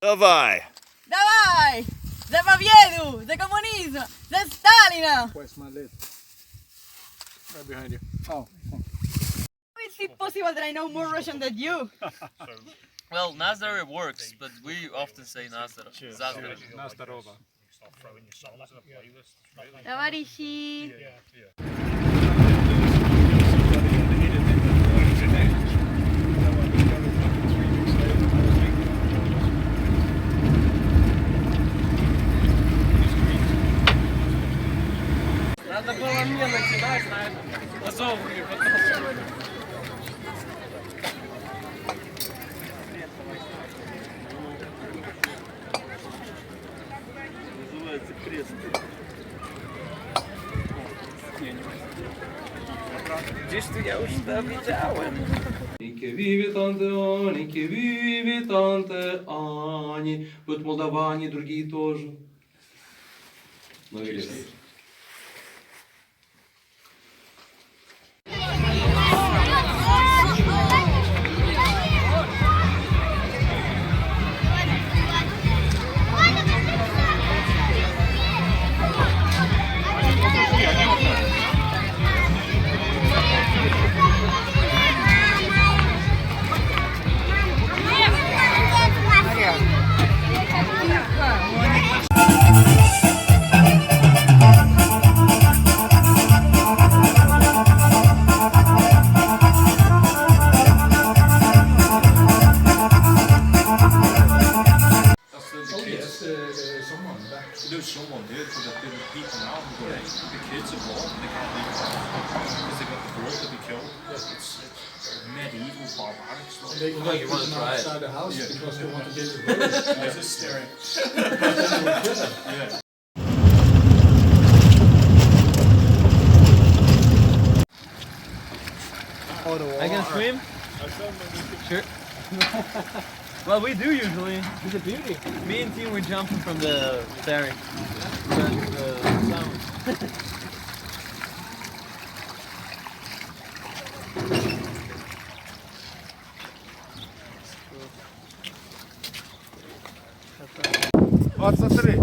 Давай! Давай! За победу! За коммунизм! За Сталина! Where's my lid? Right behind you. Oh. How is it possible that I know more Russian than you? Well, Nazdar works, but we often say Nazdar. Nazdarova. Товарищи! Надо было мне начинать, знаешь, потом. Называется крест. Gdzieś ja już to widziałem. Nike vive tante Ani, nike vive tante Ani. Вот молдаване, другие тоже. Ну, видишь. Det er jo sommeren, det er for at det er helt for navn, the kids are born, they can't leave because they got the bird to be killed. It's medieval barbaric stuff. They Look like you want to try it. outside the house because they want to build the village. It's just staring. Yeah. I can swim? Sure. Well, we do usually. It's a beauty. Me and Team were jumping from the ferry. Вот смотри.